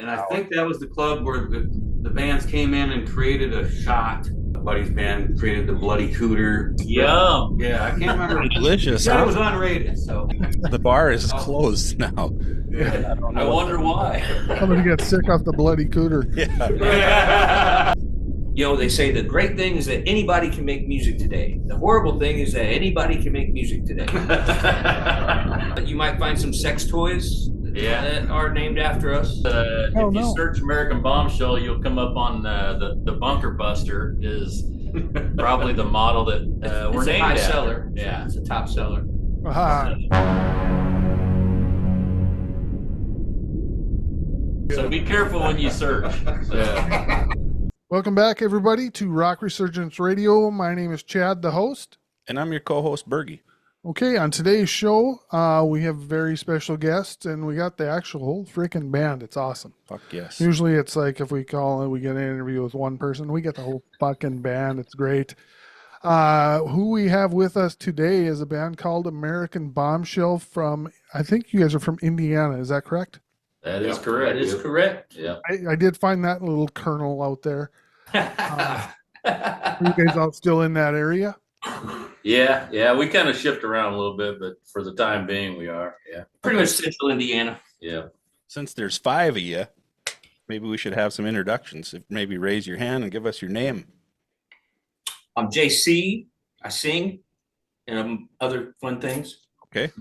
And I think that was the club where the bands came in and created a shot. Buddy's band created the Bloody Cooter. Yum. Yeah, I can't remember. Delicious. It was unrated, so. The bar is closed now. Yeah. I wonder why. Somebody gets sick off the Bloody Cooter. Yeah. You know, they say the great thing is that anybody can make music today. The horrible thing is that anybody can make music today. You might find some sex toys that are named after us. If you search American Bombshell, you'll come up on the Bunker Buster is probably the model that we're It's a named high after. seller. Yeah. It's a top seller. Aha. So be careful when you search. Yeah. Welcome back, everybody, to Rock Resurgence Radio. My name is Chad, the host. And I'm your co-host, Bergy. Okay, on today's show, we have very special guests, and we got the actual whole freaking band. It's awesome. Fuck yes. Usually it's like if we call and we get an interview with one person, we get the whole fucking band. It's great. Who we have with us today is a band called American Bombshell from, I think you guys are from Indiana. Is that correct? That is correct. That is correct. Yeah. I did find that little kernel out there. Are you guys all still in that area? Yeah. We kind of shift around a little bit, but for the time being, we are. Yeah. Pretty much central Indiana. Yeah. Since there's 5 of you, maybe we should have some introductions. If maybe raise your hand and give us your name. I'm JC. I sing and other fun things. Okay.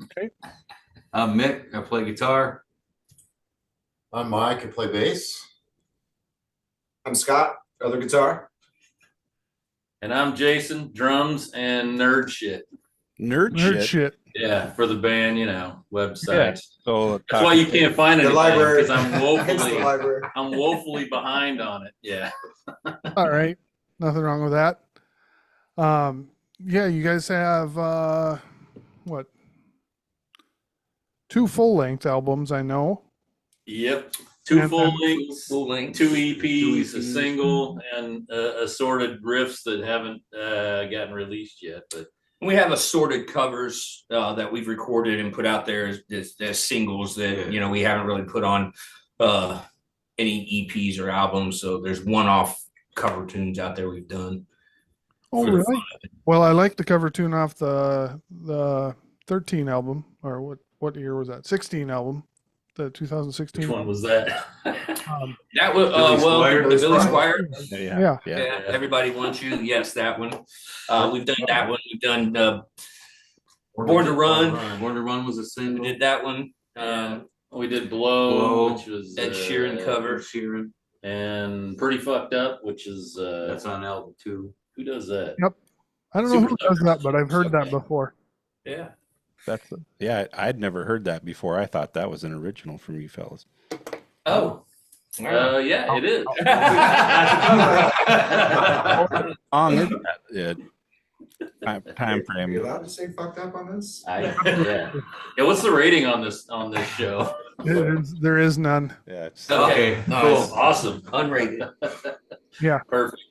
I'm Mick. I play guitar. I'm Mike. I play bass. I'm Scott. Other guitar. And I'm Jason, drums and nerd shit. Nerd shit. Yeah, for the band, websites. So That's why you can't find The anything library. because I'm Hence the library. woefully behind on it. Yeah. All right. Nothing wrong with that. Yeah, you guys have, what? 2 full-length albums, I know. Yep. 2 And full then- lengths, 2 EPs, a single, and assorted riffs that haven't gotten released yet. But We have assorted covers that we've recorded and put out there as singles that we haven't really put on any EPs or albums. So there's one-off cover tunes out there we've done. Oh, for the really? Well, I like the cover tune off the 13 album, or what year was that? 16 album, the 2016. which one was that? That was Squire. the Billy Squire. Yeah. Yeah, Everybody Wants You. Yes, that one. We've done that one. We've done Born to Run. Born to Run was a We single. did that one. We did Blow, Blow. which was Ed Sheeran cover. Sheeran. and Pretty Fucked Up, which is That's on album 2. who does that? I don't know who Super does that, Suckers. but I've heard that before. Yeah. I'd never heard that before. I thought that was an original from you fellas. Oh. Yeah, it is. On is that? Time Are you frame. allowed to say fucked up on this? Yeah. What's the rating on this show? There is none. Yeah. It's, Okay. Cool. Awesome. Unrated. Perfect.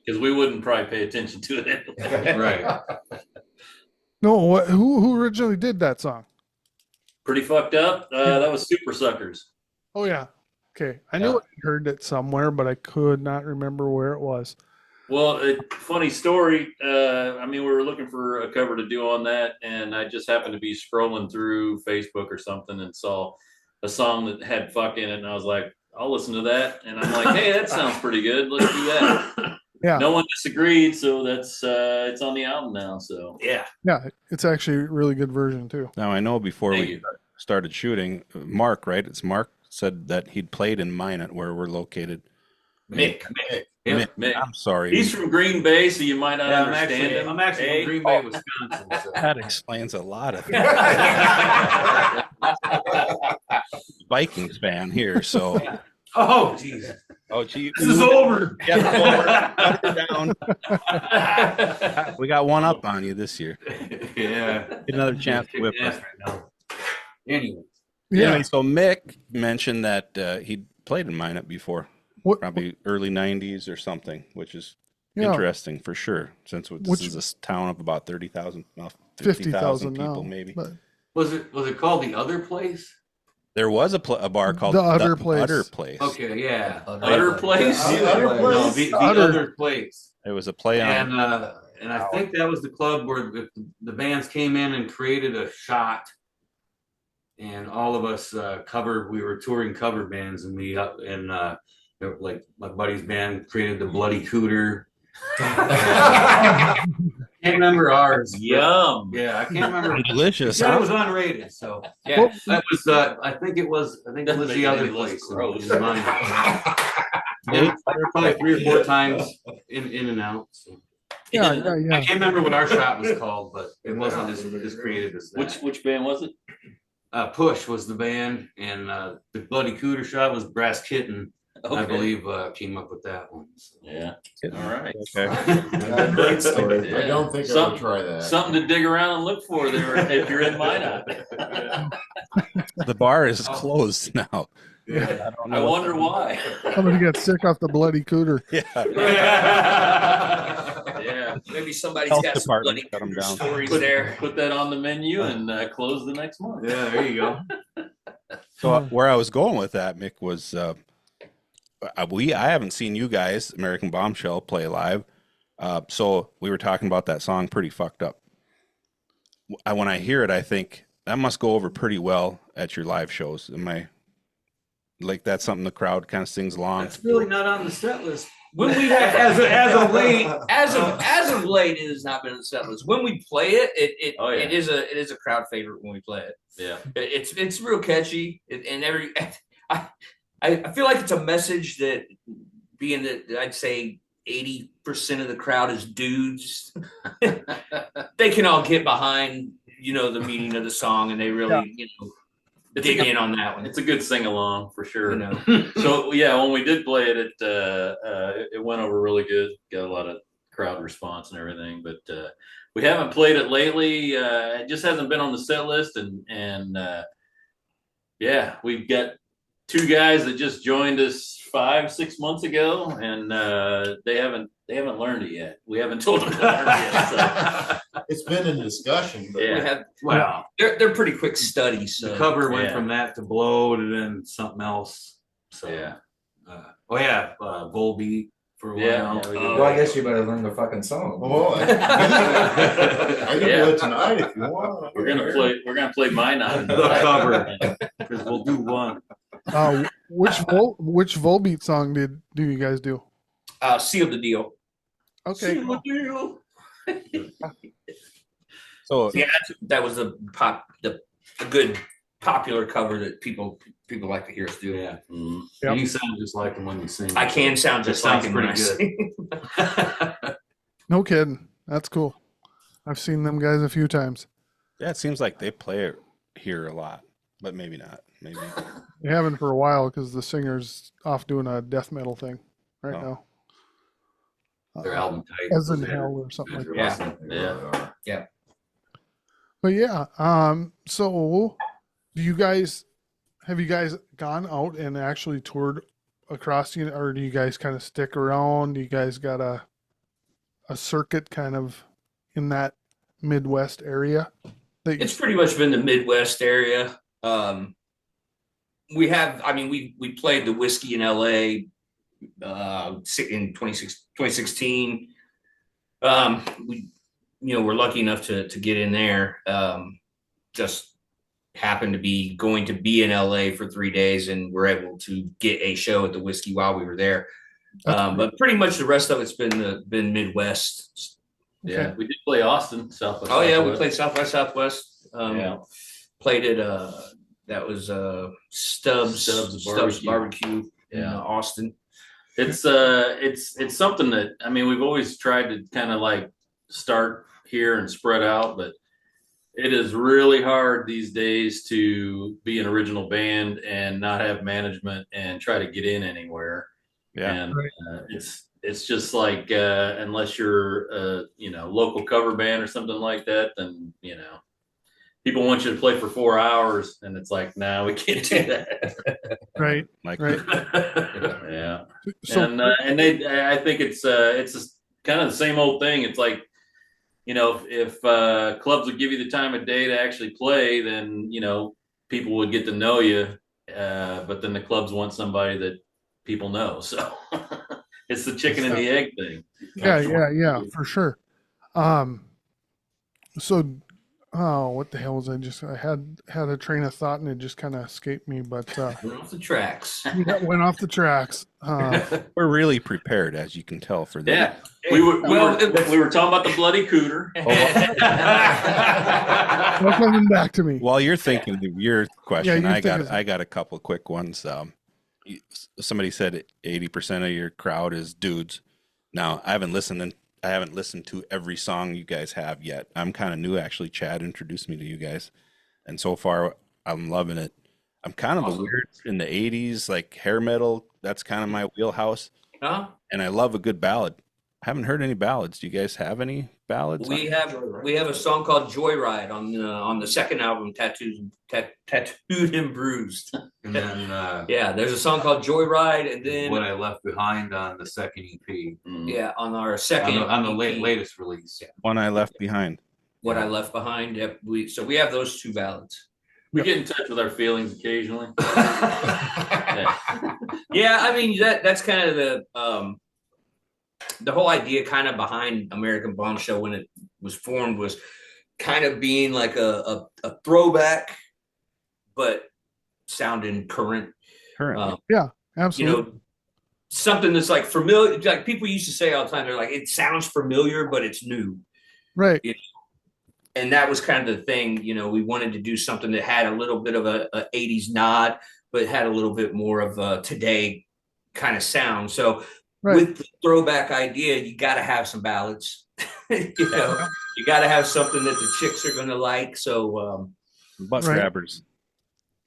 Because we wouldn't probably pay attention to it anyway. Right. No, who originally did that song? Pretty Fucked Up. That was Super Suckers. Oh, yeah. Okay. I knew I heard it somewhere, but I could not remember where it was. Well, funny story. We were looking for a cover to do on that, and I just happened to be scrolling through Facebook or something and saw a song that had fuck in it, and I was like, I'll listen to that. And I'm like, hey, that sounds pretty good. Let's do that. Yeah. No one disagreed, so that's it's on the album now. So Yeah. Yeah, it's actually a really good version, too. now I know before Thank we you. started shooting, Mark, right? It's Mark said that he'd played in Minot, where we're located. Mick. Yeah. Mick. I'm sorry. He's from Green Bay, so you might not Yeah, understand him. I'm actually Hey? from Green Bay, Wisconsin. So. That explains a lot of things. Vikings fan here, so. Oh, jeez. Oh, gee. This is over. Yeah, it's over. Cut her down. We got one up on you this year. Yeah. Get another chance to whip us. Right now. Anyway. Yeah. Anyway, so Mick mentioned that he'd played in Minot before, What, probably early 90s or something, which is yeah, interesting for sure, since this Which- is a town of about 30,000, well, 50,000 people now. maybe. But Was it called The Other Place? There was a bar called The Udder Place. Udder Place. Okay, yeah. Utter place. The Udder No, Place? the Udder. other place. It was a play on. And I think that was the club where the bands came in and created a shot, and all of us covered. We were touring cover bands, and like my buddy's band created the Bloody Cooter. Can't remember ours. Yum. Yeah, I can't remember. Delicious. It was unrated, so Yeah. that was. I think it was the other place. Gross. It was mine. Yeah, probably 3 or 4 times in and out. So. Yeah. I can't remember what our shot was called, but it wasn't as creative as that. Which band was it? Push was the band, and the Bloody Cooter shot was Brass Kitten. Okay. I believe came up with that one. So. Yeah. All right. Okay. Great story. Yeah. I don't think I would try that. Something to dig around and look for there if you're in Minot. The bar is closed now. Yeah. I wonder why. Somebody got sick off the Bloody Cooter. Yeah. Yeah. Maybe somebody's Health got some department bloody shut 'em down. stories there. Put that on the menu and close the next month. Yeah, there you go. So where I was going with that, Mick, was I haven't seen you guys, American Bombshell, play live. So we were talking about that song, Pretty Fucked Up. When I hear it, I think that must go over pretty well at your live shows. Am I like that's something the crowd kind of sings along? That's really not on the set list. When we have as of late. as of late, it has not been in the set list. When we play it, Oh, yeah. it is a crowd favorite when we play it. Yeah. It's real catchy, and I feel like it's a message that, being that I'd say 80% of the crowd is dudes, they can all get behind the meaning of the song, and they really dig in on that one. It's a good sing along for sure. You know. So yeah, when we did play it, it went over really good. Got a lot of crowd response and everything. But we haven't played it lately. It just hasn't been on the set list, and yeah, we've got 2 guys that just joined us 5-6 months ago, and they haven't learned it yet. We haven't told them to learn it yet. So. It's been in discussion, but Yeah. Wow. They're pretty quick studies. So. The cover went Yeah. from that to Blow to then something else. So Yeah. Volbeat for a while. Yeah, we did. Well, I guess you better learn the fucking song. well, I can do Yeah. it tonight if you want. We're gonna play Minot. The cover, because we'll do one. Which Volbeat song do you guys do? Seal the deal. Okay. Seal the deal. So Yeah, that was a good popular cover that people like to hear us do. Yeah. Mhm. Yep. You sound just like him when you sing. I can sound just It sounds like him when I pretty sing. No kidding. That's cool. I've seen them guys a few times. yeah, it seems like they play it here a lot, but maybe not. Maybe. They haven't for a while because the singer's off doing a death metal thing right Oh. now. Their album title. As in Hell or something like that. Yeah. But yeah, so have you guys gone out and actually toured across or do you guys kind of stick around? Do you guys got a circuit kind of in that Midwest area? It's pretty much been the Midwest area. We played the Whiskey in LA in 2016. We're lucky enough to get in there. Just happened to be going to be in LA for 3 days, and we're able to get a show at the Whiskey while we were there. But pretty much the rest of it's been Midwest. Yeah. Okay. We did play Austin, Southwest. Oh yeah, we Southwest. played South by Southwest. Yeah. Played it. That was Stubbs Barbecue in Yeah. Austin. It's something that we've always tried to kind of like start here and spread out, but it is really hard these days to be an original band and not have management and try to get in anywhere. Yeah. And it's just like unless you're a local cover band or something like that, then people want you to play for 4 hours, and it's like, no, we can't do that. Right. Like Right. Yeah. So I think it's kind of the same old thing. It's like, if clubs would give you the time of day to actually play, then people would get to know you but then the clubs want somebody that people know. So it's the chicken and the egg thing. Yeah, for sure. So, what the hell was I had a train of thought and it just kind of escaped me, but Went off the tracks. went off the tracks. We're really prepared, as you can tell, for that. Yeah, we were talking about the bloody cooter. What's coming back to me? While you're thinking of your question, Yeah, I got a couple of quick ones. Somebody said 80% of your crowd is dudes. Now, I haven't listened to every song you guys have yet. I'm kind of new, actually. Chad introduced me to you guys, and so far I'm loving it. I'm kind of a weird in the 80s, like hair metal. That's kind of my wheelhouse. Huh? And I love a good ballad. I haven't heard any ballads. Do you guys have any ballads? We have a song called Joyride on the second album, Tattooed and Bruised. And then Yeah, there's a song called Joyride, and then What I Left Behind on the second EP. yeah, on our second On the EP, latest release. One I Left Behind. What I Left Behind. Yep, we have those two ballads. We get in touch with our feelings occasionally. Yeah, I mean that's kind of the whole idea kind of behind American Bombshell when it was formed was kind of being like a throwback, but sounding current. Yeah, absolutely. You know, something that's like familiar. Like people used to say all the time, they're like, it sounds familiar, but it's new. Right. And that was kind of the thing. You know, we wanted to do something that had a little bit of a 80s nod, but had a little bit more of a today kind of sound. So with the throwback idea, you got to have some ballads. You know, you got to have something that the chicks are going to like. So, butt grabbers.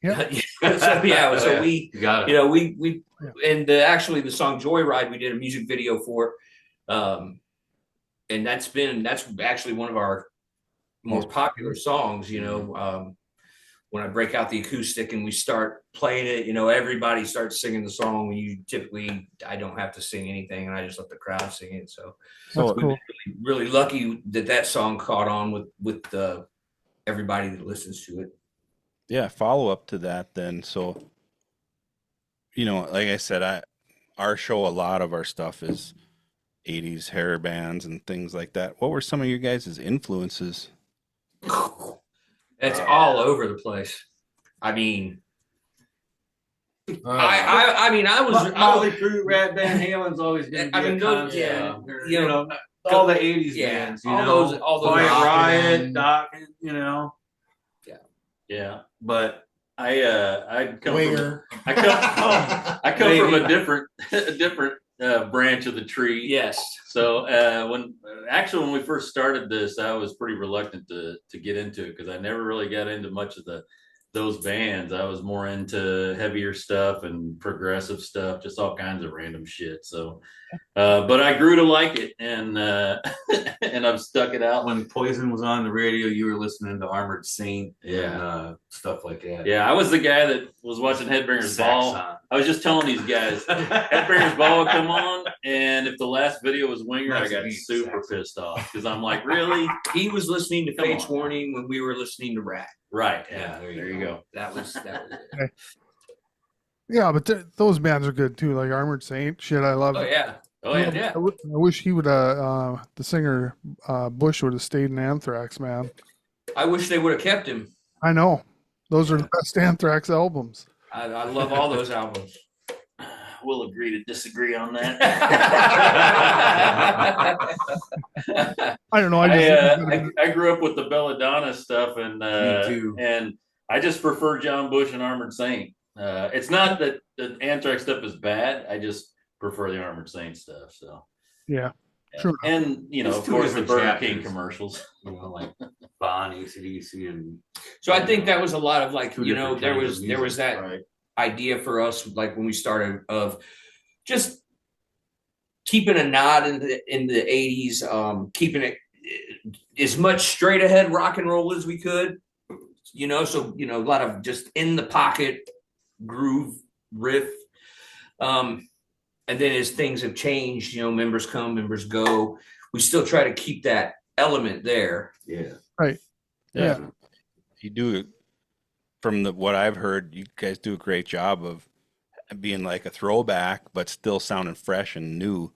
Yeah. So we, got it. you know, we and actually the song Joyride, we did a music video for, and that's actually one of our more popular songs. You know, when I break out the acoustic and we start playing it, you know, everybody starts singing the song. I don't have to sing anything, and I just let the crowd sing it. So That's cool. Really lucky that song caught on with everybody that listens to it. Yeah, follow up to that then. So, you know, like I said, our show, a lot of our stuff is 80s hair bands and things like that. What were some of your guys' influences? It's all over the place. I mean, I was Motley Crue, Rat Van Halen's always going to be a constant. You know, all the 80s bands. You know, all those Quiet Riot, and Doc, you know. Yeah, But I come Winger. from I come from a different branch of the tree. yes. So when we first started this, I was pretty reluctant to get into it because I never really got into much of those bands. I was more into heavier stuff and progressive stuff, just all kinds of random shit. So, but I grew to like it, and and I've stuck it out. when Poison was on the radio, you were listening to Armored Saint and Yeah. Stuff like that. Yeah, I was the guy that was watching Headbangers Ball. Saxon. I was just telling these guys, Headbangers Ball would come on, and if the last video was Winger, I Nice got beat, super Saxon. pissed off because I'm like, really? He was listening to Come Fate's on. Warning when we were listening to Rat. Right. Yeah, Yeah. there There you you go. That was it. Yeah, but those bands are good too, like Armored Saint. Shit, I love Oh it. yeah. Oh yeah. Yeah. I wish he would the singer Bush would have stayed in Anthrax, man. I wish they would have kept him. I know. Those are the best Anthrax albums. I love all those albums. We'll agree to disagree on that. I don't know. I grew up with the Belladonna stuff, and Me too. and I just prefer John Bush and Armored Saint. It's not that the Anthrax stuff is bad. I just prefer the Armored Saint stuff. So Yeah. True. And you know, There's of two course, the different Burger King chapters. commercials. You know, like Bon, AC/DC, and So I think that was a lot of like, Two you know, different there kinds of was music, that Right. idea for us, like when we started, of just keeping a nod in the 80s, keeping it as much straight ahead rock and roll as we could, you know. So, you know, a lot of just in the pocket groove riff. And then as things have changed, you know, members come, members go, we still try to keep that element there. yeah. Right. Yeah. You do from what I've heard, you guys do a great job of being like a throwback, but still sounding fresh and new.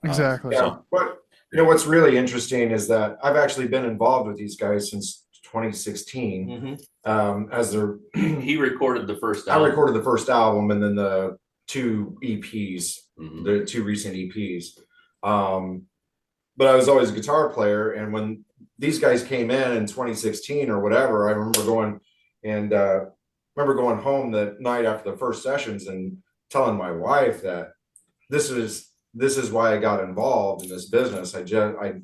Exactly. Yeah, but you know what's really interesting is that I've actually been involved with these guys since 2016. As their He recorded the first I album. recorded the first album and then the 2 EPs, the 2 recent EPs. But I was always a guitar player, and when these guys came in 2016 or whatever, I remember going home that night after the first sessions and telling my wife that this is why I got involved in this business. I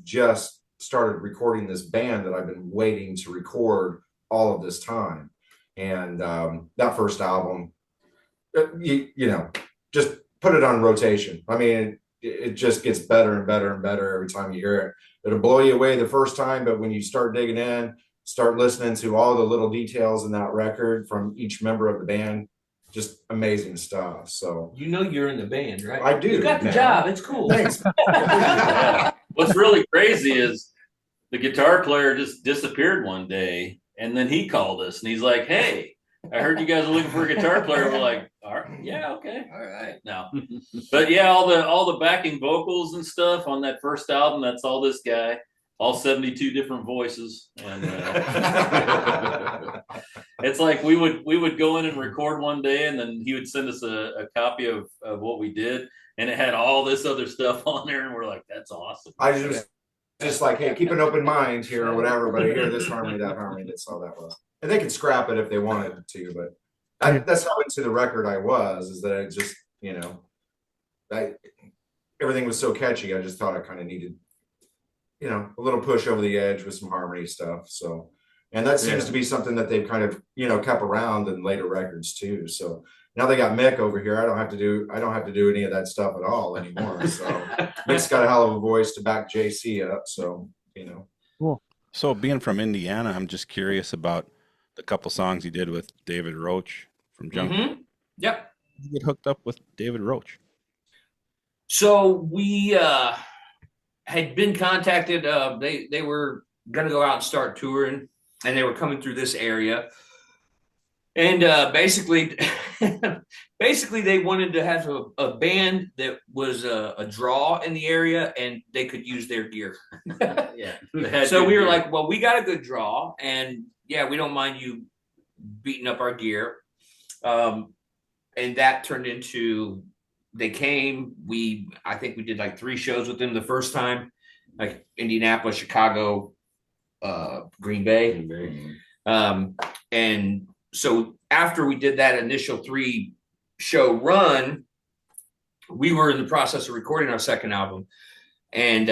just started recording this band that I've been waiting to record all of this time. And that first album, you know, just put it on rotation. I mean, it just gets better and better and better every time you hear it. It'll blow you away the first time, but when you start digging in, start listening to all the little details in that record from each member of the band, just amazing stuff. So You know you're in the band, right? I do. You got the man. job. It's cool. Thanks. What's really crazy is the guitar player just disappeared one day, and then he called us and he's like, "Hey, I heard you guys are looking for a guitar player." We're like, "All right, yeah, okay, all right." No, but yeah, all the backing vocals and stuff on that first album, that's all this guy, all 72 different voices, and it's like we would go in and record one day, and then he would send us a copy of what we did, and it had all this other stuff on there, and we're like, "That's awesome." I just like, hey, keep an open mind here or whatever, but I hear this harmony, that harmony, that's all that was. And they could scrap it if they wanted to, but that's how into the record I was, is that I just, you know, everything was so catchy. I just thought I kind of needed, you know, a little push over the edge with some harmony stuff. So, and that seems to be something that they've kind of, you know, kept around in later records too. So now they got Mick over here. I don't have to do any of that stuff at all anymore. So Mick's got a hell of a voice to back JC up. So, you know. Cool. So being from Indiana, I'm just curious about the couple songs you did with David Roach from Junk. Yep. You get hooked up with David Roach. So we had been contacted. They were going to go out and start touring, and they were coming through this area. And basically they wanted to have a band that was a draw in the area, and they could use their gear. Yeah. So we were like, well, we got a good draw, and yeah, we don't mind you beating up our gear. And that turned into, they came. I think we did like 3 shows with them the first time, like Indianapolis, Chicago, Green Bay. And so after we did that initial 3-show run, we were in the process of recording our second album. And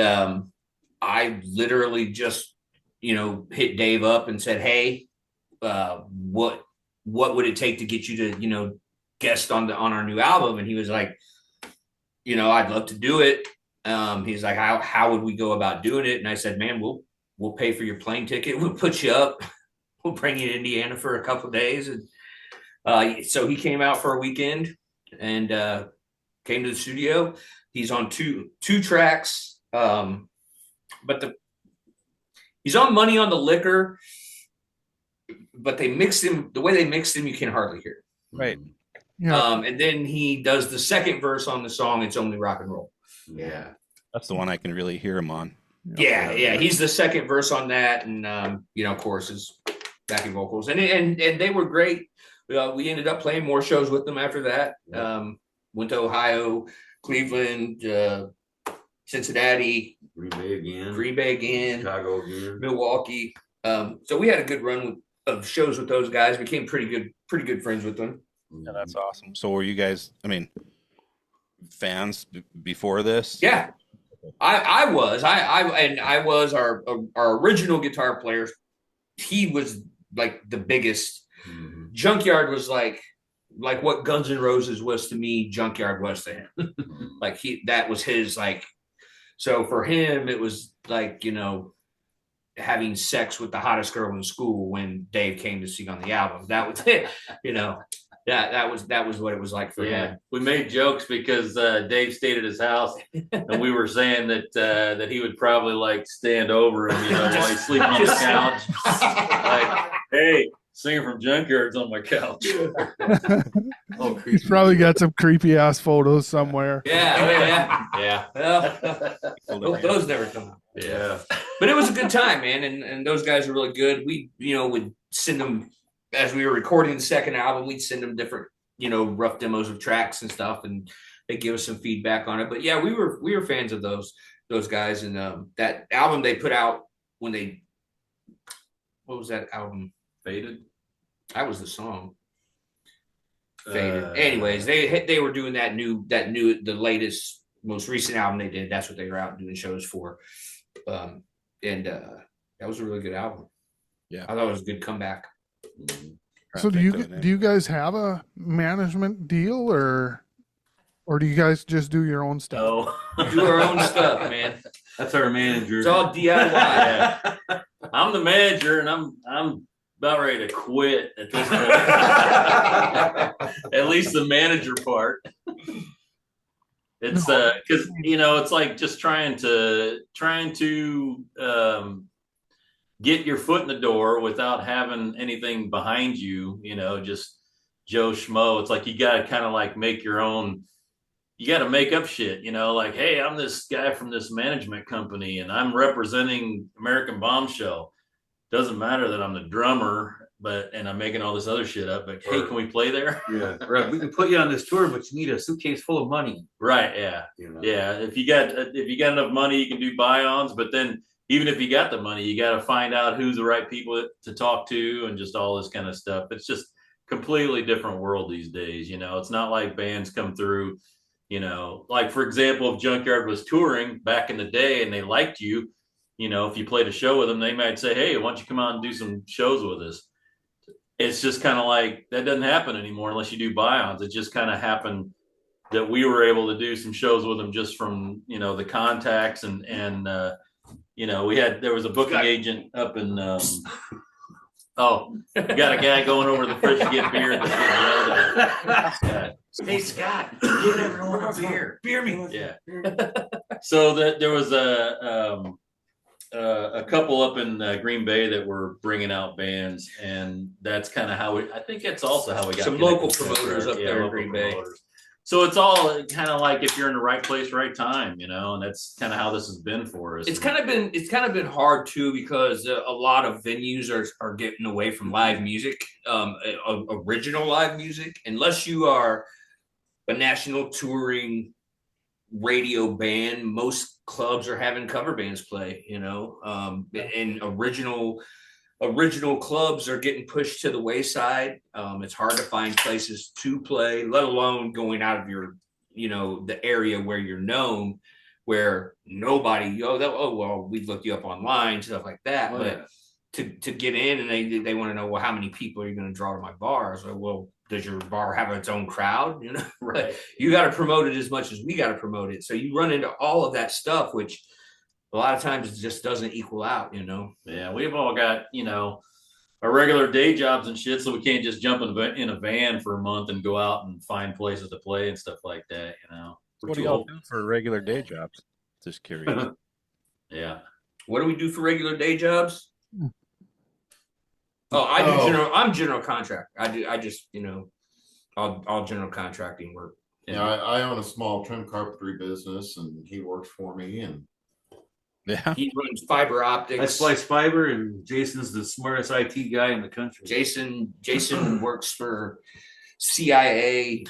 I literally just, you know, hit Dave up and said, "Hey, what would it take to get you to, you know, guest on our new album?" And he was like, "You know, I'd love to do it." He's like, how would we go about doing it? And I said, "Man, we'll pay for your plane ticket. We'll put you up. We'll bring you to Indiana for a couple of days." And so he came out for a weekend and came to the studio. He's on two tracks, but he's on Money on the Liquor, but they mixed him the way they mixed him, you can hardly hear it. Right. Yeah. And then he does the second verse on the song, "It's Only Rock and Roll." Yeah. That's the one I can really hear him on. Yeah. He's the second verse on that, and you know, of course, his backing vocals, and they were great. We ended up playing more shows with them after that. Went to Ohio, Cleveland, Cincinnati, Green Bay again, Chicago again, Milwaukee. So we had a good run of shows with those guys. Became pretty good friends with them. Yeah, that's awesome. So were you guys, I mean, fans before this? Yeah, I was our original guitar player. He was like the biggest. Junkyard was like what Guns N' Roses was to me, Junkyard was to him. Like that was his, like, so for him it was like, you know, having sex with the hottest girl in school when Dave came to sing on the album. That was it, you know. That was what it was like for him. We made jokes because Dave stayed at his house, and we were saying that he would probably like stand over him, you know, while he's sleeping on the couch. Like, "Hey, Singer from Junkyard's on my couch. Oh, He's probably got some creepy ass photos somewhere. Yeah. Well, those never come out. Yeah. But it was a good time, man, and those guys are really good. We, would send them as we were recording the second album. We'd send them different, rough demos of tracks and stuff, and they give us some feedback on it. But yeah, we were fans of those guys, and that album they put out when what was that album? Faded. That was the song. Faded. Anyways, they were doing the latest, most recent album they did. That's what they were out doing shows for. And that was a really good album. Yeah, I thought it was a good comeback. So do you guys have a management deal, or do you guys just do your own stuff? No. Do our own stuff, man. That's our manager. It's all DIY. Yeah. I'm the manager, and I'm about ready to quit at this point. At least the manager part. It's because it's like just trying to get your foot in the door without having anything behind you. Just Joe Schmo. It's like you got to kind of like make your own. You got to make up shit. Like, hey, I'm this guy from this management company, and I'm representing American Bombshell. Doesn't matter that I'm the drummer, and I'm making all this other shit up. But hey, can we play there? Yeah, right. We can put you on this tour, but you need a suitcase full of money. Right. Yeah. Yeah. If you got enough money, you can do buy-ons. But then, even if you got the money, you got to find out who's the right people to talk to, and just all this kind of stuff. It's just completely different world these days. It's not like bands come through. Like for example, if Junkyard was touring back in the day and they liked you. If you played a show with them, they might say, hey, why don't you come out and do some shows with us? It's just kind of like that doesn't happen anymore unless you do buy-ons. It just kind of happened that we were able to do some shows with them just from, the contacts and there was a booking agent up in, we got a guy going over to the fridge to get beer. Hey, Scott, give everyone a beer. Beer me. Yeah. So there was a couple up in Green Bay that were bringing out bands, and that's kind of how I think it's also how we got some local promoters up there in Green Bay. So it's all kind of like if you're in the right place, right time, and that's kind of how this has been for us. It's kind of been hard too, because a lot of venues are getting away from live music, original live music, unless you are a national touring radio band. Most clubs are having cover bands play, and original clubs are getting pushed to the wayside. It's hard to find places to play, let alone going out of your, the area where you're known, where nobody, we've looked you up online, stuff like that. But to get in, and they want to know, well, how many people are you going to draw to my bar? So, well, does your bar have its own crowd? Right. You got to promote it as much as we got to promote it. So you run into all of that stuff, which a lot of times it just doesn't equal out, Yeah, we've all got, our regular day jobs and shit, so we can't just jump in a van for a month and go out and find places to play and stuff like that, What do y'all do for regular day jobs? Just curious. Yeah. What do we do for regular day jobs? I'm general contract. I just, all general contracting work. Yeah, I own a small trim carpentry business, and he works for me, and yeah, he runs fiber optics. I splice fiber, and Jason's the smartest IT guy in the country. Jason works for CIA.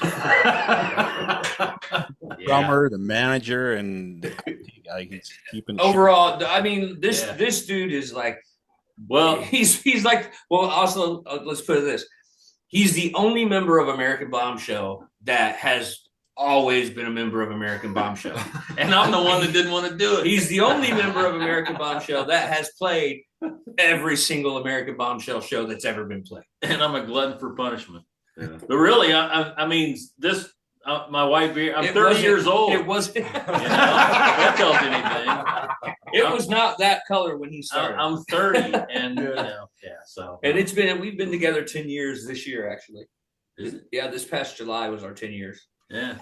Drummer, the manager, and the IT guy. He's keeping overall. I mean, this dude is like. Well, he's like, well, also, let's put it this. He's the only member of American Bombshell that has always been a member of American Bombshell. And I'm the one that didn't want to do it. He's the only member of American Bombshell that has played every single American Bombshell show that's ever been played. And I'm a glutton for punishment. Yeah. But really, I mean, this, my wife, I'm 30 years old. It wasn't. That tells you anything. It was not that color when he started. I'm 30, and so. And we've been together 10 years this year, actually. Yeah, this past July was our 10 years. Yeah.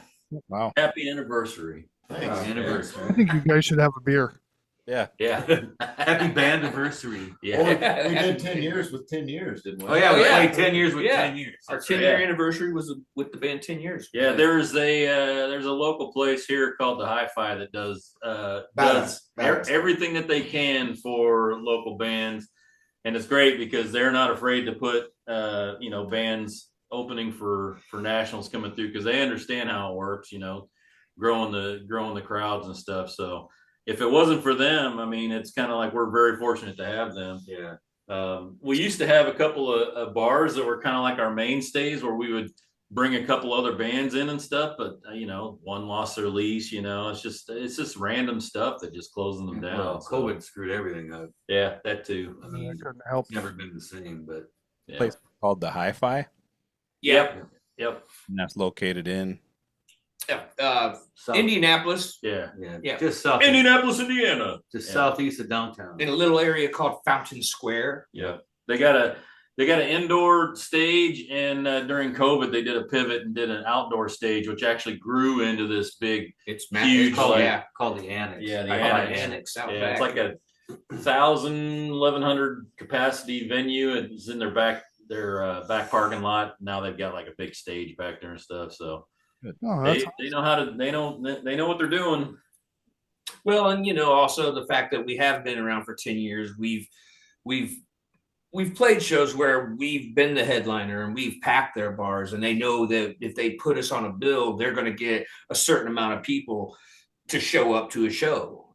Wow. Happy anniversary. Thanks. Anniversary. I think you guys should have a beer. Yeah. Yeah. Happy band anniversary. Yeah. Well, we did 10 years with 10 years, didn't we? Oh yeah, we Yeah. played 10 years with Yeah. 10 years. Our That's 10-year right. anniversary was with the band 10 years. Yeah, there's a local place here called the Hi-Fi that does Balance. everything that they can for local bands, and it's great because they're not afraid to put bands opening for nationals coming through because they understand how it works, growing the crowds and stuff. So if it wasn't for them, I mean, it's kind of like we're very fortunate to have them. Yeah. We used to have a couple of bars that were kind of like our mainstays where we would bring a couple other bands in and stuff, but one lost their lease. It's just random stuff that just closing them down. Well, COVID screwed everything up. Yeah, that too. I mean, couldn't help. it's never been the same, but Yeah. Place called the Hi-Fi, Yep. and that's located in. south, Indianapolis. yeah, just south, Indianapolis, Indiana. just Yeah. southeast of downtown. In a little area called Fountain Square. Yeah. They got an indoor stage, and during COVID, they did a pivot and did an outdoor stage, which actually grew into this big. It's Huge, huge. Called, Yeah. called the Annex. Yeah, the I call it Annex. Annex out Yeah, back. it's like a 1,100 capacity venue. It's in their back parking lot. Now they've got like a big stage back there and stuff. So Oh, that's they know what they're doing. Well, and also the fact that we have been around for 10 years, we've played shows where we've been the headliner and we've packed their bars, and they know that if they put us on a bill, they're going to get a certain amount of people to show up to a show.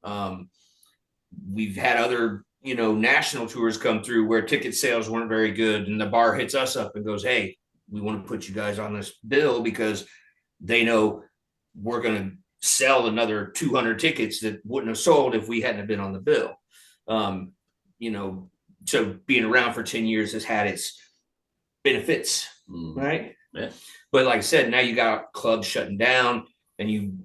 We've had other, national tours come through where ticket sales weren't very good, and the bar hits us up and goes, "Hey, we want to put you guys on this bill," because they know we're going to sell another 200 tickets that wouldn't have sold if we hadn't have been on the bill. So being around for 10 years has had its benefits, right? Yeah. But like I said, now you got clubs shutting down, and you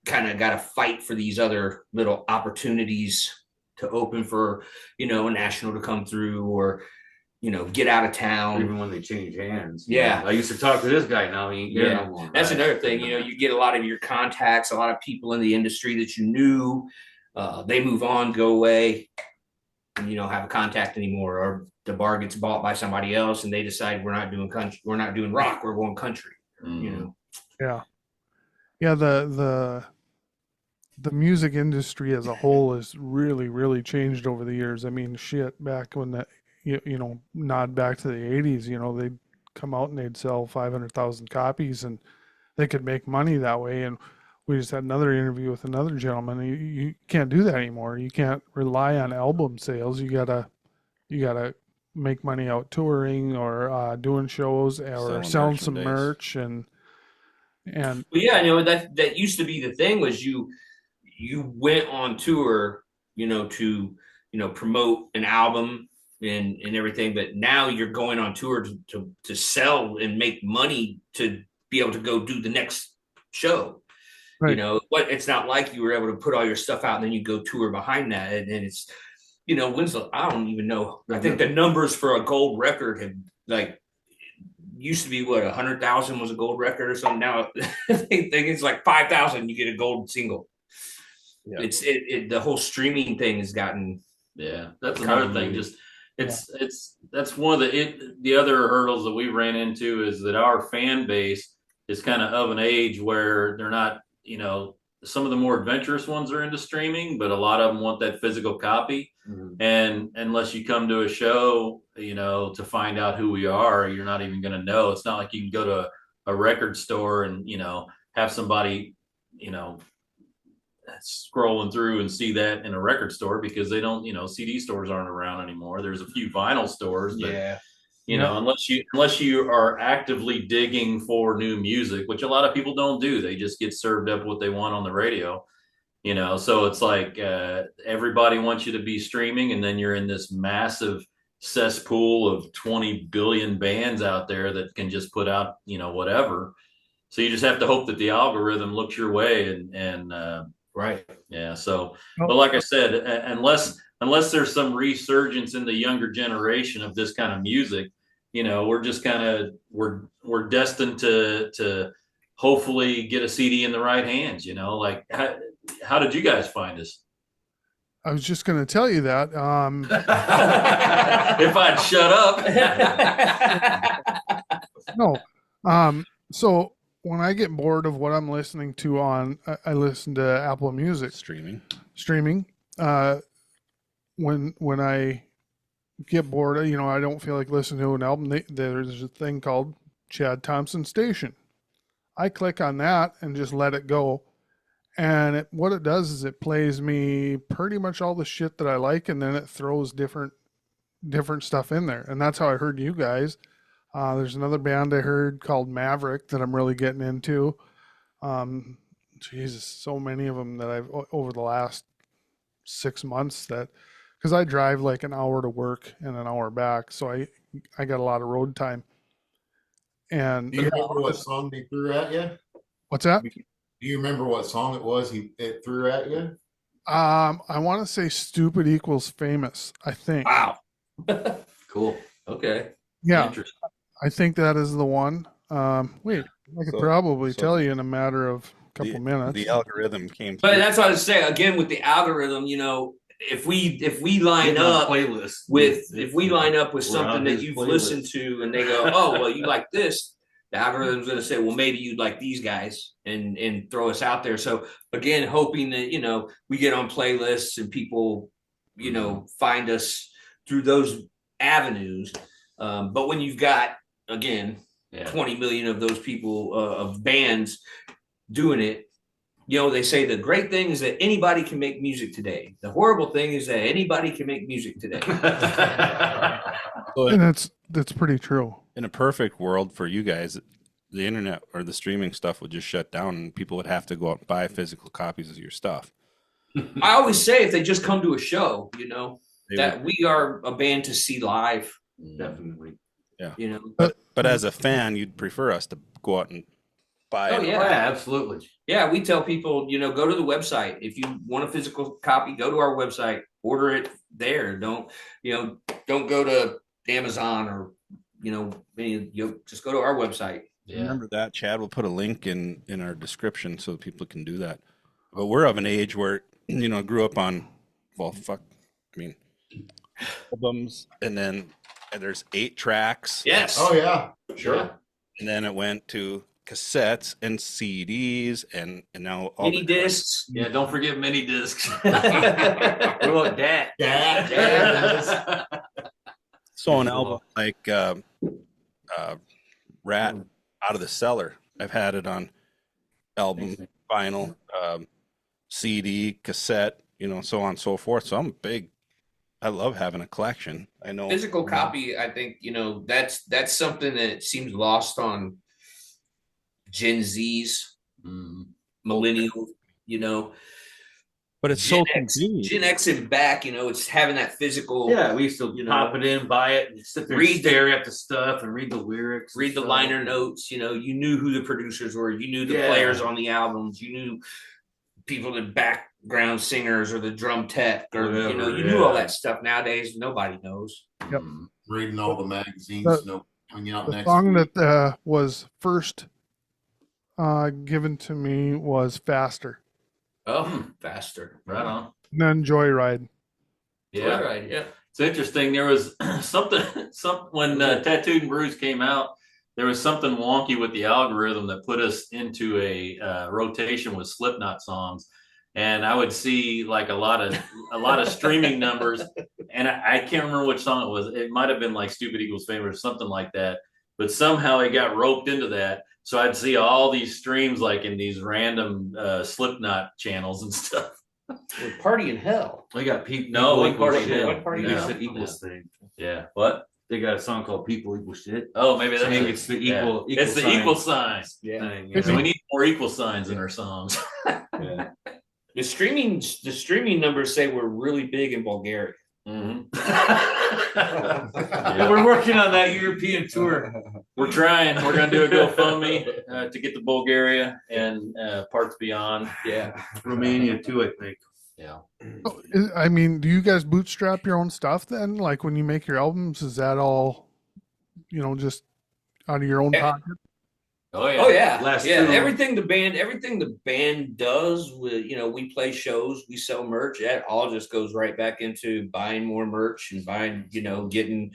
kind of got to fight for these other little opportunities to open for, a national to come through, or, get out of town. Even when they change hands. Yeah. I used to talk to this guy. Now he ain't there no more. That's right? another thing. You get a lot of your contacts, a lot of people in the industry that you knew, they move on, go away, and you don't have a contact anymore, or the bar gets bought by somebody else and they decide we're not doing country, we're not doing rock, we're going country. Yeah. The music industry as a whole has really, really changed over the years. I mean, shit, back when nod back to the 80s, they'd come out and they'd sell 500,000 copies and they could make money that way. And we just had another interview with another gentleman. You can't do that anymore. You can't rely on album sales. You gotta make money out touring or doing shows or selling some merch and Well, yeah, that used to be the thing, was you went on tour, to promote an album and everything, but now you're going on tour to sell and make money to be able to go do the next show. Right. It's not like you were able to put all your stuff out and then you go tour behind that, and it's I don't even know. I think the numbers for a gold record have used to be 100,000 was a gold record or something. Now I think it's like 5,000 you get a gold single. Yeah. It's the whole streaming thing has gotten. Yeah, that's another thing. Just that's one of the other hurdles that we ran into, is that our fan base is kind of an age where they're not, some of the more adventurous ones are into streaming, but a lot of them want that physical copy. Mm-hmm. And unless you come to a show, to find out who we are, you're not even going to know. It's not like you can go to a record store and, have somebody, scrolling through and see that in a record store, because they don't, CD stores aren't around anymore. There's a few vinyl stores, but unless you are actively digging for new music, which a lot of people don't do, they just get served up what they want on the radio, so it's like everybody wants you to be streaming, and then you're in this massive cesspool of 20 billion bands out there that can just put out, whatever. So you just have to hope that the algorithm looks your way and right. Yeah. So, but like I said, unless there's some resurgence in the younger generation of this kind of music, we're just kind of, we're destined to hopefully get a CD in the right hands, like how did you guys find us? I was just going to tell you that. If I'd shut up. No. So when I get bored of what I'm listening to I listen to Apple Music Streaming. When I get bored, I don't feel like listening to an album. There's a thing called Chad Thompson Station. I click on that and just let it go. And what it does is it plays me pretty much all the shit that I like, and then it throws different stuff in there. And that's how I heard you guys. There's another band I heard called Maverick that I'm really getting into. Jesus, so many of them that I've over the last 6 months because I drive like an hour to work and an hour back, so I got a lot of road time. And Do you remember what song they threw at you? What's that? Do you remember what song it was it threw at you? I want to say "Stupid Equals Famous." I think. Wow. Cool. Okay. Yeah, Interesting. I think that is the one. Wait, I could probably tell you in a matter of a couple minutes. The algorithm came But through. that's what I was saying again with the algorithm. If we line up with something that you've listened to, and they go, "Oh, well, you like this," the algorithm's going to say, "Well, maybe you'd like these guys," and throw us out there. So again, hoping that we get on playlists and people find us through those avenues. But when you've got again 20 million of those people of bands doing it. They say the great thing is that anybody can make music today. The horrible thing is that anybody can make music today. And that's pretty true. In a perfect world for you guys, the internet or the streaming stuff would just shut down and people would have to go out and buy physical copies of your stuff. I always say if they just come to a show, that we are a band to see live. Definitely. Yeah. But as a fan, you'd prefer us to go out and buy it. Yeah, absolutely. Yeah, we tell people, go to the website. If you want a physical copy, go to our website, order it there. Don't go to Amazon or just go to our website. Yeah. Remember that, Chad will put a link in our description so people can do that. But we're of an age where grew up on albums, and then there's 8 tracks. Yes. Oh yeah, sure. Yeah. And then it went to cassettes and CDs and now all Mini discs. Yeah, don't forget mini discs. What about that? Yeah. So an album like Rat Out of the Cellar, I've had it on album, vinyl, CD, cassette, so on and so forth. So I love having a collection. I know Physical copy, I think, that's something that seems lost on Gen Z's, millennial, but it's so convenient. Gen X and back, it's having that physical. Yeah, we used to pop it in, buy it, and sit there and stare at the stuff and read the lyrics. Read the liner notes. You knew who the producers were. You knew the players on the albums. You knew people, the background singers or the drum tech, or you knew all that stuff. Nowadays, nobody knows. Yep. Reading all the magazines. Coming out The next song week. that was first given to me was Faster, Oh, faster. Right on. and then Joyride. Yeah. Right. Yeah. It's interesting. There was something when Tattooed and Bruised came out, there was something wonky with the algorithm that put us into a rotation with Slipknot songs. And I would see like a lot of streaming numbers, and I can't remember which song it was. It might have been like "Stupid Equals Famous" or something like that. But somehow it got roped into that, so I'd see all these streams like in these random Slipknot channels and stuff. Party in Hell. They got people. No, People One Party Equal Shit. in One Party in It's Hell. the equals thing. Yeah. What? They got a song called "People Equal Shit." Oh, maybe that's Maybe it's the equal. It's the sign equal sign. Yeah. thing, you So know? we need more equal signs in our songs. Yeah. The streaming numbers say we're really big in Bulgaria. Mhm. Yeah, we're working on that European tour. We're trying. We're going to do a GoFundMe to get to Bulgaria and parts beyond. Yeah. Romania too, I think. Yeah. I mean, do you guys bootstrap your own stuff then? Like when you make your albums, is that all, just out of your own Yeah. pocket? Oh yeah. Oh yeah, Last yeah. two. Everything the band does with, you know, we play shows, we sell merch. That all just goes right back into buying more merch and buying, you know, getting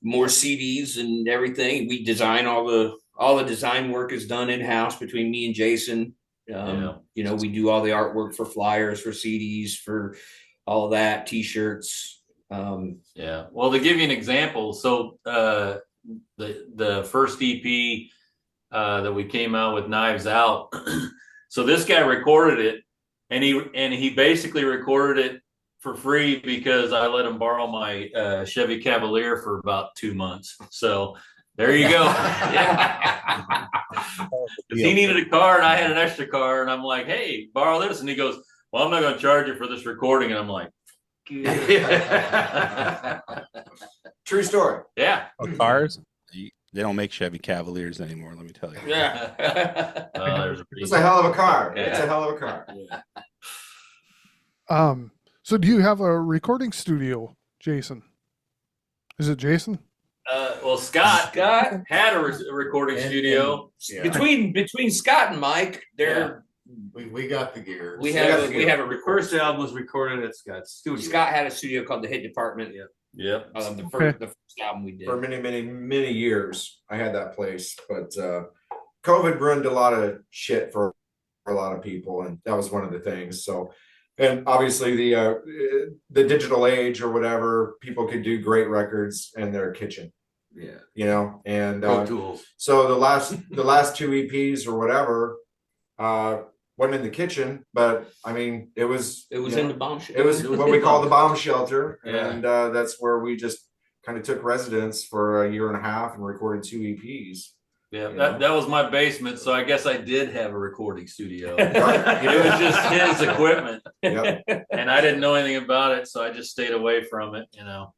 more CDs and everything. We design all the design work is done in house between me and Jason. You know, we do all the artwork for flyers, for CDs, for all that, T-shirts. Yeah. Well, to give you an example, so the first EP that we came out with, Knives Out. So this guy recorded it, and he basically recorded it for free because I let him borrow my Chevy Cavalier for about 2 months. So there you go. Yeah. He needed a car, and I had an extra car, and I'm like, "Hey, borrow this," and he goes, "Well, I'm not going to charge you for this recording," and I'm like, True story. "Yeah." Cars, they don't make Chevy Cavaliers anymore. Let me tell you. Yeah. There's It's a hell of a car. Yeah. It's a hell of a car. So do you have a recording studio, Jason? Is it Jason? Well, Scott had a recording studio. Yeah. Between Scott and Mike, they're We got the gear. we have a The first album was recorded at Scott's studio. Scott had a studio called the Hit Department. Yep. The first album we did. For many years, I had that place, but COVID ruined a lot of shit for a lot of people, and that was one of the things. So, and obviously the digital age or whatever, people could do great records in their kitchen. Yeah. You know, and Pro Tools. so the last two EPs or whatever wasn't in the kitchen, but I mean it was in the Bombshell. it was what we call the bomb shelter, Yeah. and that's where we just kind of took residence for a year and a half and recorded two EPs. Yeah, You that know? was my basement, so I guess I did have a recording studio. It Right. was just his equipment, Yep. and I didn't know anything about it, so I just stayed away from it. You know,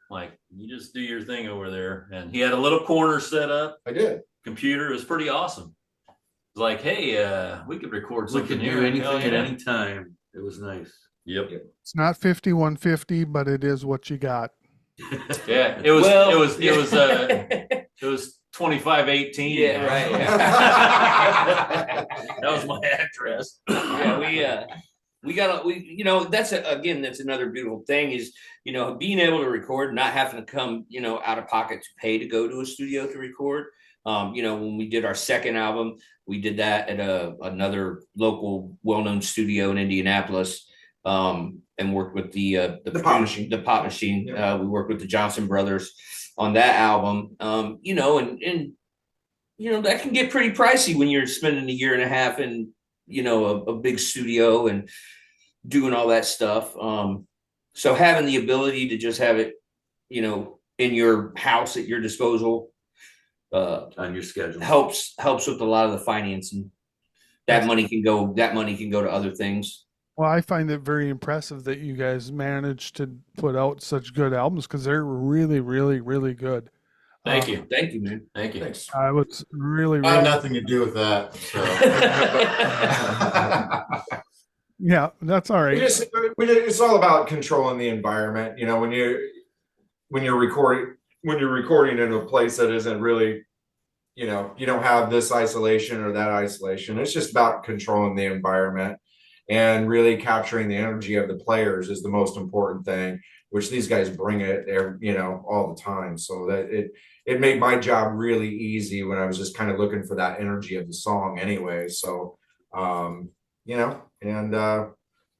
like you just do your thing over there. And he had a little corner set up, I did. computer. It was pretty awesome. It was like, hey, we could record We something could here. do anything Hell at yeah. any time. It was nice. Yep. It's not 5150, but it is what you got. Yeah. It was. Well, it was 2518. Yeah, right. That was my address. Yeah, we got you know, that's another beautiful thing is, you know, being able to record, not having to come, you know, out of pocket to pay to go to a studio to record. You know, when we did our second album, we did that at another local well-known studio in Indianapolis, and worked with the Pop Machine. The Pop Machine. Yeah. We worked with the Johnson brothers on that album. You know, and you know, that can get pretty pricey when you're spending a year and a half in, you know, a big studio and doing all that stuff. So having the ability to just have it, you know, in your house at your disposal, On your schedule. helps with a lot of the financing. That money can go to other things. Well, I find it very impressive that you guys managed to put out such good albums because they're really, really, really good. Thank you. Thank you, man. Thank you. Thanks. I was really, I had really, nothing to do with that. So. yeah, that's all right. It's all about controlling the environment. You know, when you're recording in a place that isn't really, you know, you don't have this isolation or that isolation. It's just about controlling the environment and really capturing the energy of the players is the most important thing, which these guys bring it, you know, all the time. So that it made my job really easy when I was just kind of looking for that energy of the song anyway. So, you know, and now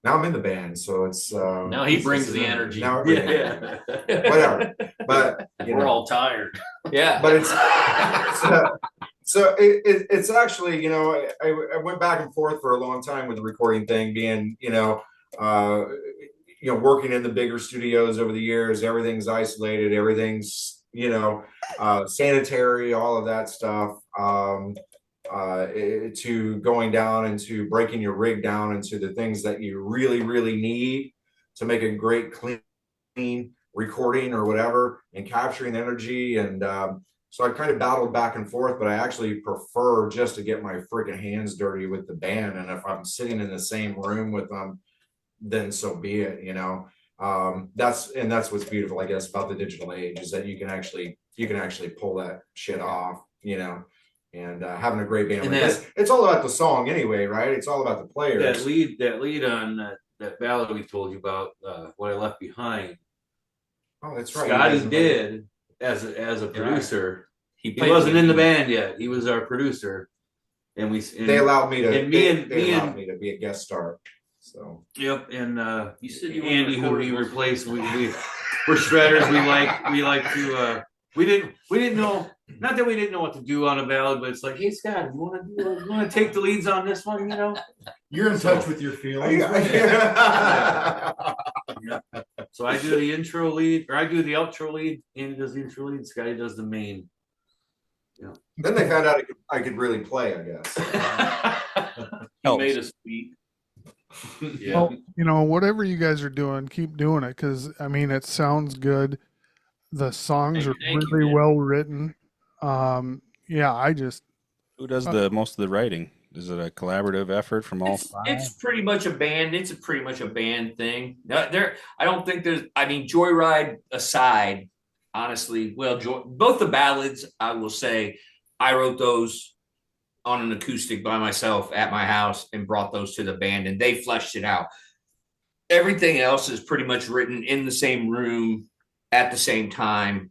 I'm in the band, so it's Now he brings the energy. Now, Yeah. whatever. But you We're know, all tired. Yeah. but it's actually, you know, I went back and forth for a long time with the recording thing, being, you know, working in the bigger studios over the years. Everything's isolated, everything's, you know, sanitary, all of that stuff. To going down into breaking your rig down into the things that you really, really need to make a great clean recording or whatever, and capturing energy. And so I kind of battled back and forth, but I actually prefer just to get my freaking hands dirty with the band. And if I'm sitting in the same room with them, then so be it, you know. That's what's beautiful, I guess, about the digital age, is that you can actually pull that shit off, you know. and having a great band. And Like this. It's all about the song anyway, right? It's all about the players. That lead on that ballad we told you about, What I Left Behind. Oh, that's right. Scotty did as a producer. He He wasn't in the band yet. He was our producer, and they allowed me to. and They allowed me to be a guest star. So yep, and You said you Andy, who we recorded- replaced, we're shredders. We like to. We didn't know. Not that we didn't know what to do on a ballad, but it's like, hey Scott, you want to take the leads on this one? You know, You're in touch with your feelings. so I do the intro lead, or I do the outro lead. Andy does the intro lead. Scotty does the main. then they found out I could really play, I guess. He made us speak. Yeah. Well, you know, whatever you guys are doing, keep doing it, because I mean, it sounds good. The songs are Thank you, really man. well written. Yeah, I just Who does the most of the writing? Is it a collaborative effort from all five? It's pretty much a band. It's pretty much a band thing. I don't think there's. I mean, Joyride aside, honestly, well, both the ballads, I will say, I wrote those on an acoustic by myself at my house and brought those to the band, and they fleshed it out. Everything else is pretty much written in the same room at the same time,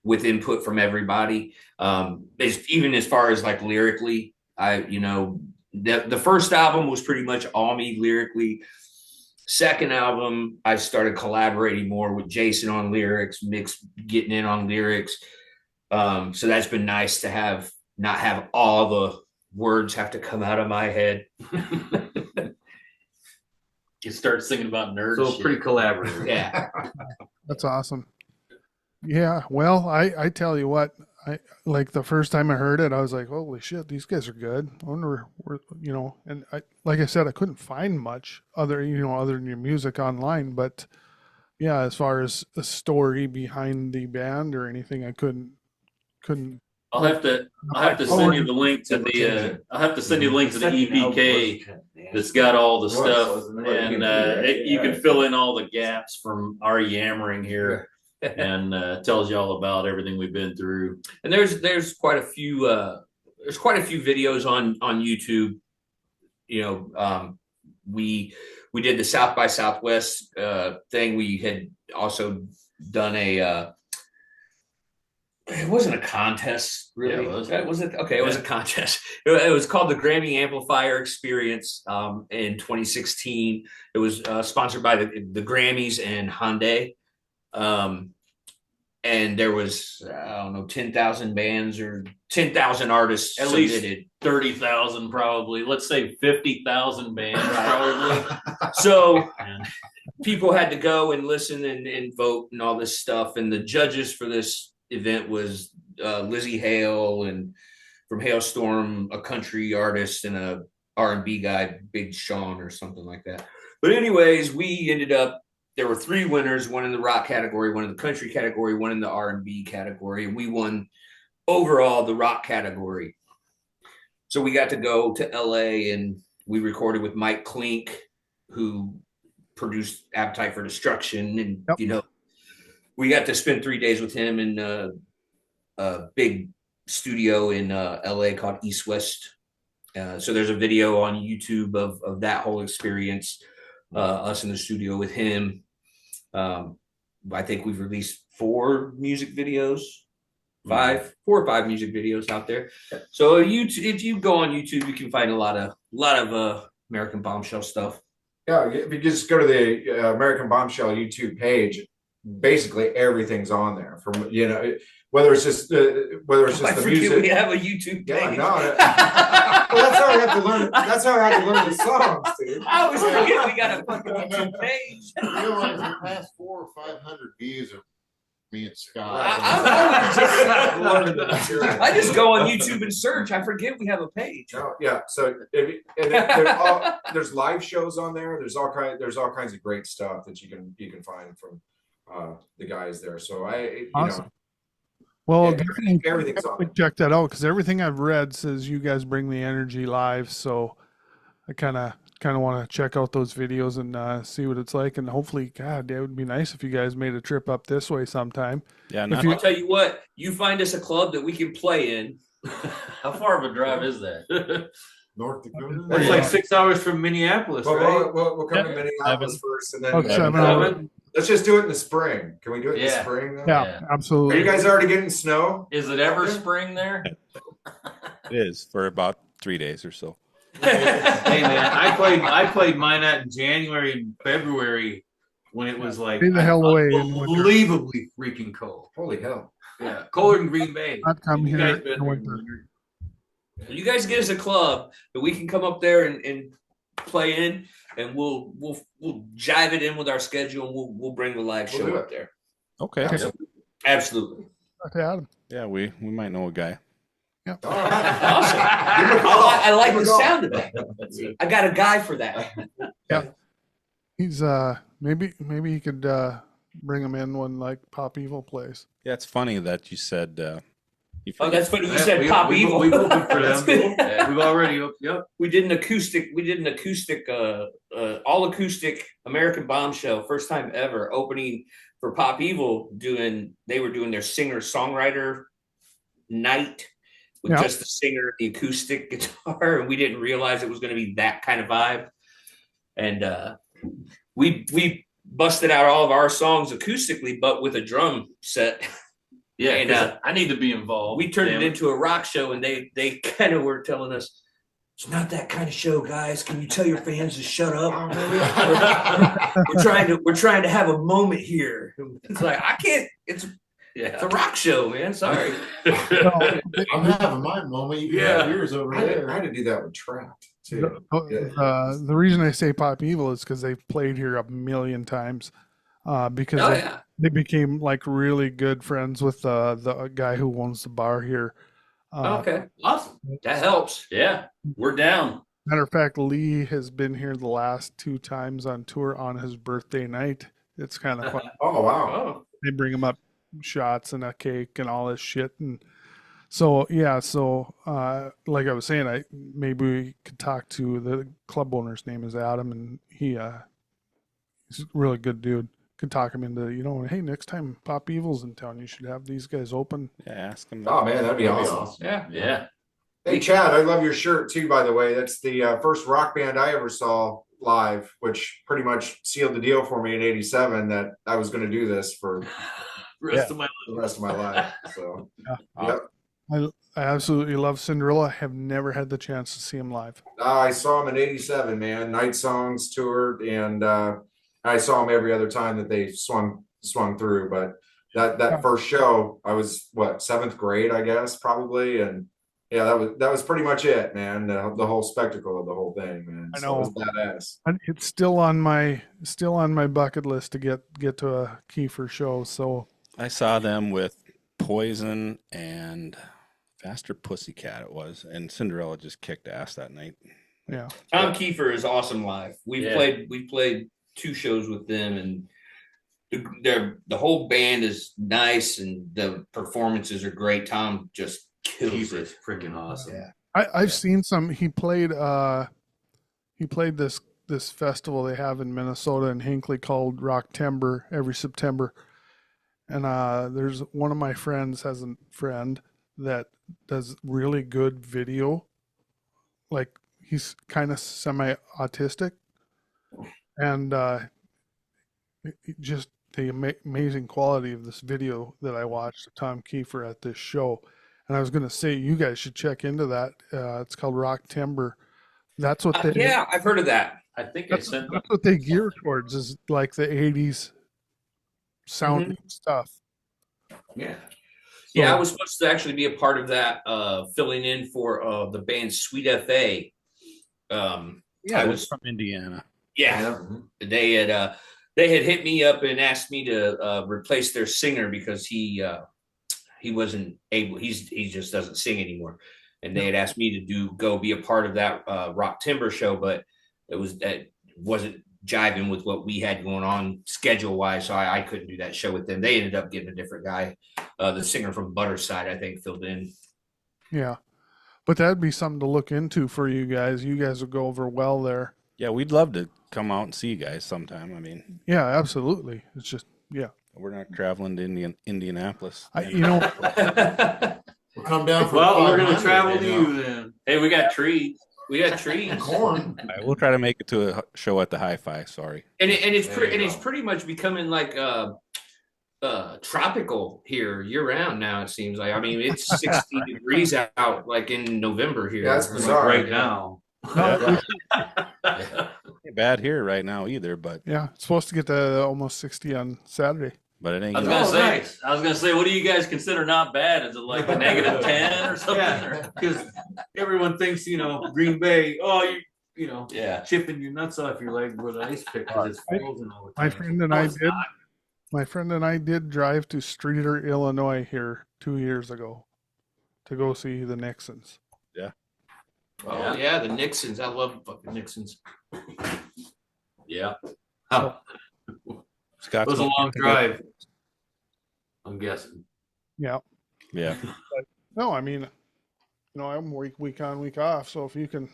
with input from everybody. Even as far as like lyrically, the first album was pretty much all me lyrically. Second album, I started collaborating more with Jason on lyrics, getting in on lyrics. So that's been nice to not have all the words have to come out of my head. You start singing about nerds. So pretty collaborative. Yeah. that's awesome. Yeah, well, I tell you what, I like the first time I heard it, I was like, holy shit, these guys are good. I wonder where, you know, and like I said, I couldn't find much other than your music online, but yeah, as far as a story behind the band or anything, I couldn't. I'll have to send you the link to the. I'll have to send you the link to the EPK that's got all the stuff, and you can fill in all the gaps from our yammering here, and tells you all about everything we've been through. And there's quite a few videos on YouTube. You know, we did the South by Southwest thing. We had also done it wasn't a contest, really. Yeah, it was. Was it? Okay, it was a contest. It was called the Grammy Amplifier Experience in 2016. It was sponsored by the Grammys and Hyundai. And there was, I don't know, 10,000 bands or 10,000 artists At submitted. least 30,000 probably. Let's say 50,000 bands probably. So people had to go and listen and vote and all this stuff. And the judges for this event was Lizzie Hale and from Hailstorm, a country artist, and a R&B guy, Big Sean or something like that. But anyways, we ended up, there were three winners, one in the rock category, one in the country category, one in the R&B category, and we won overall the rock category. So we got to go to LA and we recorded with Mike Klink, who produced Appetite for Destruction. And, you know, we got to spend 3 days with him in a big studio in LA called East West. So there's a video on YouTube of that whole experience, us in the studio with him. I think we've released 4 music videos, 4 or 5 music videos out there. So if you go on YouTube, you can find a lot of American Bombshell stuff. Yeah, if you just go to the American Bombshell YouTube page, basically everything's on there. From whether it's just the music. We have a YouTube page. Yeah, no, well, that's how I have to learn. That's how I had to learn the songs, dude. I always forget we got a fucking YouTube page. I realize the past 400 or 500 views of me and Scott. I just go on YouTube and search. I forget we have a page. No, yeah. So there's live shows on there. There's all kinds of great stuff that you can find from the guys there. So Awesome. Well, yeah, everything's on. check that out because everything I've read says you guys bring the energy live. So I kind of want to check out those videos and see what it's like. And hopefully, God, it would be nice if you guys made a trip up this way sometime. Yeah, I'll tell you what. You find us a club that we can play in. How far of a drive is that? North Dakota. That's like 6 hours from Minneapolis, Well, right? we'll come to Yeah. Minneapolis first, and then About 7 hours. let's just do it in the spring. Can we do it in the Yeah. spring? Then? Yeah, Yeah. Are absolutely. you guys already getting snow? Is it ever spring there? It is for about 3 days or so. Hey man, I played mine out in January and February when it was like Stay the hell away in winter. unbelievably freaking cold. Holy hell! Yeah, colder than Green Bay. Not come You here guys been in there winter. You guys get us a club that we can come up there and play in, and we'll jive it in with our schedule, and we'll bring the live We'll show do up it. there. Okay. Absolutely. Okay, Adam. Yeah, we might know a guy. All right. Awesome. Give him a call. I like Give him the a call. sound of that. I got a guy for that. He's maybe he could bring him in when like Pop Evil plays. Yeah, it's funny that you said. Oh, that's funny. You Yeah, said Pop Evil. We've opened for That's them. good. We've already, yep. We did an acoustic, all acoustic American Bombshell, first time ever, opening for Pop Evil. They were doing their singer-songwriter night with Yeah. just the singer, the acoustic guitar, and we didn't realize it was going to be that kind of vibe. And we busted out all of our songs acoustically, but with a drum set. Yeah, And, 'cause I need to be involved. We turned Damn it into a rock show, and they kind of were telling us, it's not that kind of show, guys. Can you tell your fans to shut up? we're trying to have a moment here. It's like, I can't. It's a rock show, man. Sorry. Well, I'm having my moment. You can have yours over I had there. to do that with Trapped too. the reason I say Pop Evil is because they've played here a million times. Because Oh they, yeah. they became like really good friends with the guy who owns the bar here. Okay. Awesome. That helps. Yeah, we're down. Matter of fact, Lee has been here the last 2 times on tour on his birthday night. It's kind of fun. Oh wow! Oh. They bring him up shots and a cake and all this shit. And so, yeah, like I was saying, maybe we could talk to the club owner's name is Adam, and he's a really good dude. Could talk him into, hey, next time Pop Evil's in town, you should have these guys open. Yeah, ask him. Oh man, that'd be awesome. Yeah. Yeah. Hey Chad, I love your shirt too. By the way, that's the first rock band I ever saw live, which pretty much sealed the deal for me in '87 that I was going to do this for Rest of my the rest of my life. So, Yeah. yep. I absolutely love Cinderella. I have never had the chance to see him live. I saw him in '87, man. Night Songs toured, and I saw him every other time that they swung through. But that first show, I was 7th grade, I guess, probably, and yeah, that was pretty much it, man. The whole spectacle of the whole thing, man. I So know. it was badass. It's still on my bucket list to get to a Kiefer show. So I saw them with Poison and Faster Pussycat. It was, and Cinderella just kicked ass that night. yeah, Tom Kiefer is awesome live. We Yeah. played 2 shows with them, and the whole band is nice, and the performances are great. Tom just kills it. Kiefer's freaking awesome. Yeah. I've seen some. He played this festival they have in Minnesota and Hinckley called Rock Timber every September. And there's one of my friends has a friend that does really good video. Like he's kind of semi-autistic, and just the amazing quality of this video that I watched of Tom Kiefer at this show. And I was going to say, you guys should check into that. It's called Rock Timber. That's what they. Yeah, I've heard of that. I think I That's, sent that's what they gear towards is like the 80s sounding stuff. Yeah. So- Yeah, I was supposed to actually be a part of that, filling in for the band Sweet FA. Yeah, I it was was from Indiana. yeah. They had hit me up and asked me to replace their singer because he wasn't able. He just doesn't sing anymore, and they had asked me to go be a part of that Rock Timber show, but that wasn't jiving with what we had going on schedule wise, so I couldn't do that show with them. They ended up getting a different guy, the singer from Butterside, I think, filled in. Yeah. But that'd be something to look into for you guys. You guys would go over well there. Yeah, we'd love to come out and see you guys sometime. I mean, Yeah, absolutely. It's just, yeah. we're not traveling to Indianapolis. We'll come down for Well, we're gonna 500, travel to you know. you then. Hey, we got trees. We got trees. Corn. All right, we'll try to make it to a show at the Hi-Fi. Sorry. And it's There you pretty go. it's pretty much becoming like tropical here year round now. It seems like, I mean, it's 60 degrees out like in November here. Yeah, it's Like bizarre. right now. No, Ain't bad here right now either, but yeah, it's supposed to get to almost 60 on Saturday. it ain't I was gonna- gonna say, nice. what do you guys consider not bad? Is it like a negative 10 or something? Yeah, because everyone thinks, Green Bay, you know, Yeah. chipping your nuts off your leg with an ice pick because it's frozen all the time. My friend and No, I it's did. not. My friend and I did drive to Streeter, Illinois here 2 years ago to go see the Nixons. Oh yeah, the Nixons. I love fucking Nixons. Yeah. Oh, Scott's it was a long drive. I'm guessing. Yeah. Yeah. No, I mean, I'm week on, week off. So if you can,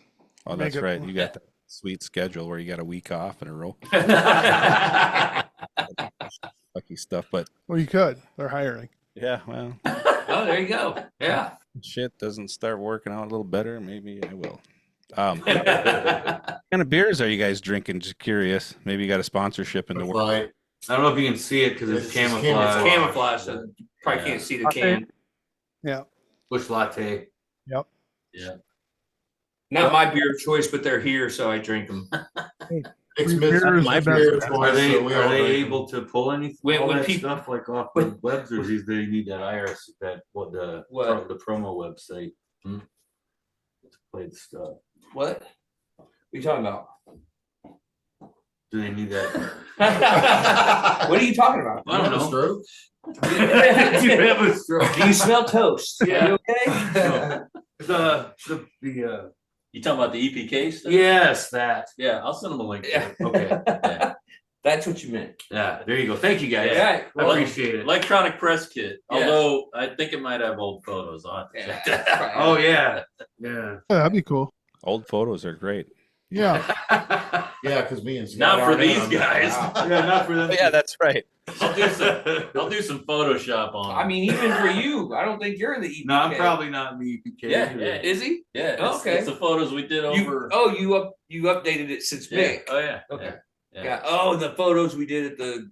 Oh, Make that's it- right. You got that sweet schedule where you got a week off in a row. Lucky stuff, but well, you could. They're hiring. yeah, well, Oh, there you go. Yeah. shit doesn't start working out a little better. Maybe I will. What kind of beers are you guys drinking? Just curious. Maybe you got a sponsorship in the works. Right. I don't know if you can see it because it's It's camouflage. It's camouflage, so you probably can't see the can. Yeah. Bush latte. Yep. Yeah. Not my beer of choice, but they're here, so I drink them. It's Free beer is my the beer best. choice, Are they so we all drink them. able to pull anything? When- all when that people- stuff like off the webs, or do they need that IRS What? the promo website Hmm. to play the stuff? What? What are you talking about? Do they need that? What are you talking about? I don't know. Stroke? Do you have a stroke? Do you smell toast? Yeah. Are you okay? The You talking about the EPK stuff? yes, that. Yeah, I'll send them a link. Yeah. Okay. Yeah. That's what you meant. Yeah, there you go. Thank you guys. Yeah. I appreciate it. Electronic press kit. Yes. Although I think it might have old photos on it. Yeah. Oh yeah. Yeah. Yeah, that'd be cool. Old photos are great. Yeah. Yeah, because me and Scott Not for aren't in these them. guys. Wow. Yeah, not for them. Oh, yeah, that's right. I'll do some Photoshop on. I mean, even for you, I don't think you're in the EPK. No, I'm probably not in the EPK. Yeah, either. yeah. Is he? yeah. Okay. It's the photos we did over. You updated it since yeah. May. Oh yeah. Okay. Yeah. Yeah. Oh, the photos we did at the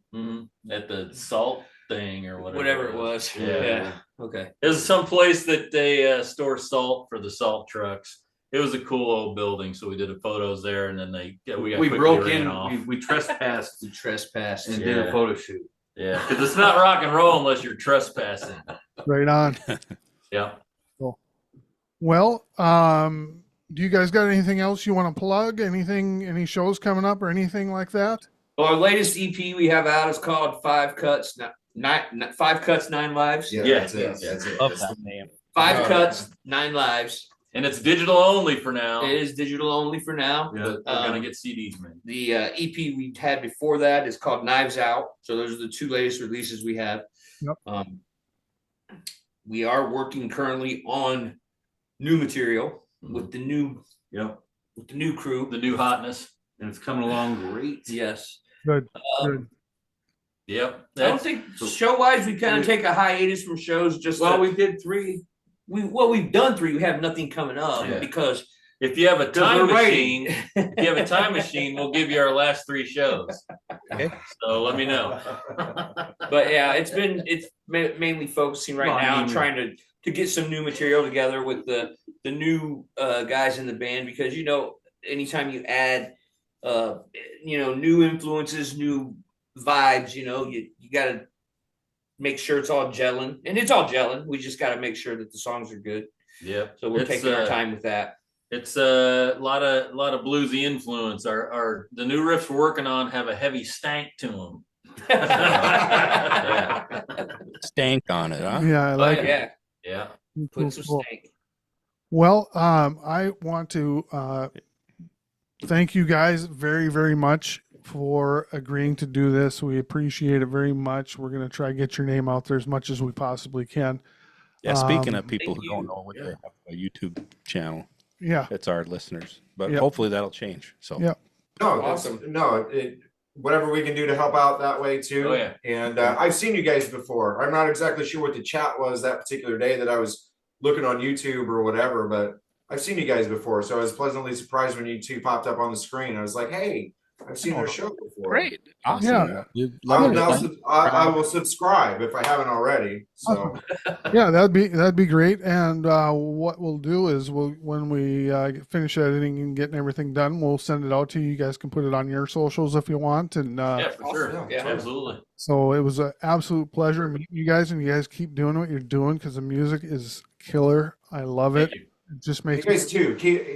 At the salt thing or whatever it was. Yeah. Okay. There's some place that they store salt for the salt trucks. It was a cool old building, so we did the photos there, and then we got We quickly broke ran in. off. We trespassed The trespass. and did a Yeah. photo shoot. Yeah, because it's not rock and roll unless you're trespassing. Right on. Yeah. Well, do you guys got anything else you want to plug? Any shows coming up or anything like that? Well, our latest EP we have out is called Five Cuts, Five Cuts, Nine Lives. Yeah, Yeah. that's it. Yeah. That's it. Love That's that name. Five Oh, Cuts, Nine Lives. And it's digital only for now. It is digital only for now. Yeah. But we're gonna get CDs, man. The EP we had before that is called Knives Out. So those are the two latest releases we have. Yep. We are working currently on new material with the new Yep. crew. The new hotness. And it's coming along great. Yes. Good. Um, Good. Yep. I don't That's think show wise we kind of take a hiatus from shows. Just Well, to- we did 3. we've done 3. We have nothing coming up Yeah. because if you have a time we're writing. machine, if you have a time machine, we'll give you our last 3 shows. Okay. So let me know. but yeah, it's mainly focusing right Well, I now on mean- trying to get some new material together with the new guys in the band because anytime you add new influences, new vibes, you got to make sure it's all gelling, and it's all gelling. We just got to make sure that the songs are good. Yep. So we're It's, taking our time with that. It's a lot of bluesy influence. The new riffs we're working on have a heavy stank to them. Yeah. Stank on it, huh? Yeah, I like it. Yeah, Yeah. Cool, put some cool. stank. Well, I want to thank you guys very, very much for agreeing to do this. We appreciate it very much. We're going to try to get your name out there as much as we possibly can. Yeah, speaking of people thank who don't you. know, they have a YouTube channel. Yeah. It's our listeners, but Yep. hopefully that'll change. So Yep. No, Awesome. whatever we can do to help out that way too. Oh, yeah. And I've seen you guys before. I'm not exactly sure what the chat was that particular day that I was looking on YouTube or whatever, but I've seen you guys before, so I was pleasantly surprised when you two popped up on the screen. I was like, hey, I've seen their show before. Great. Awesome. Yeah. We'd I love will, to now like- I will subscribe if I haven't already. So Yeah, that'd be great. And what we'll do is when we finish editing and getting everything done, we'll send it out to you. You guys can put it on your socials if you want. And Yeah, for sure. Awesome. Yeah. Absolutely. so it was an absolute pleasure meeting you guys, and you guys keep doing what you're doing because the music is killer. I love it. Thank you. It just you makes guys too,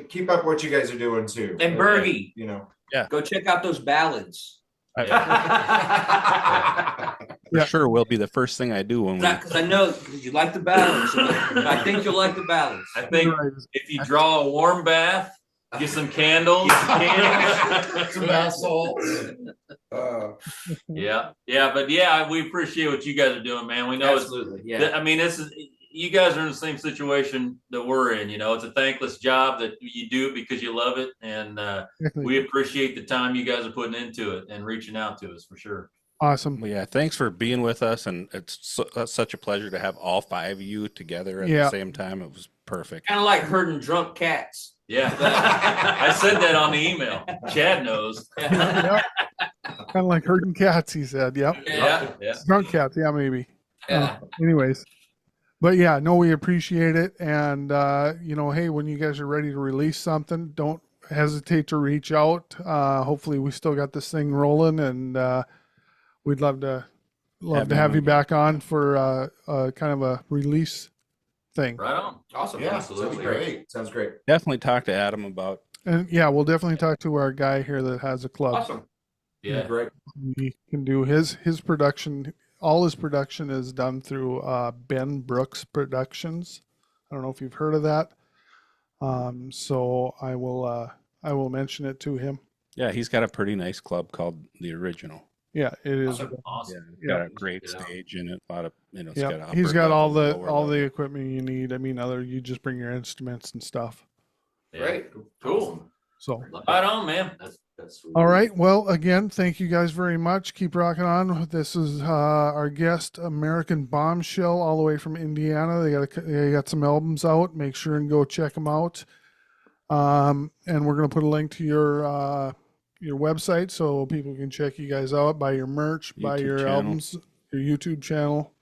keep up what you guys are doing too. And Bergie, You know. go check out those ballads. For Yeah. sure will be the first thing I do when we Because I know you like the ballads. I think you'll like the ballads. I think if you draw a warm bath, get some candles, Some bath salts. yeah, but yeah, we appreciate what you guys are doing, man. We know Absolutely. Yeah. I mean, this is, you guys are in the same situation that we're in. You know, it's a thankless job that you do it because you love it, and we appreciate the time you guys are putting into it and reaching out to us for sure. awesome. Well, yeah, thanks for being with us, and it's such a pleasure to have all 5 of you together at Yeah. the same time. It was perfect. Kind of like herding drunk cats. Yeah, I said that on the email. Chad knows. Yep. Kind of like herding cats, he said. Yep. Yeah. Drunk cats, yeah, maybe. Yeah. Anyways, but yeah, no, we appreciate it. And, hey, when you guys are ready to release something, don't hesitate to reach out. Hopefully we still got this thing rolling, and we'd love to have you back on for kind of a release thing. Right on. Awesome. Yeah, Absolutely. sounds great. Sounds great. Definitely talk to Adam about. And yeah, we'll definitely talk to our guy here that has a club. Awesome. Yeah. Great. He can do his production. All his production is done through Ben Brooks Productions. I don't know if you've heard of that. So I will mention it to him. Yeah, he's got a pretty nice club called The Original. Yeah, it is. Awesome. It's Yeah. got a great Yeah. stage in it. A lot of it's Yeah, got upper he's got all level, the lower all the level. equipment you need. I mean, you just bring your instruments and stuff. Yeah. Great. Cool. So, Right on, man. That's sweet. all right. Well, again, thank you guys very much. Keep rocking on. This is our guest, American Bombshell, all the way from Indiana. They got some albums out. Make sure and go check them out. And we're gonna put a link to your website so people can check you guys out, buy your merch, buy YouTube your channel. albums, your YouTube channel.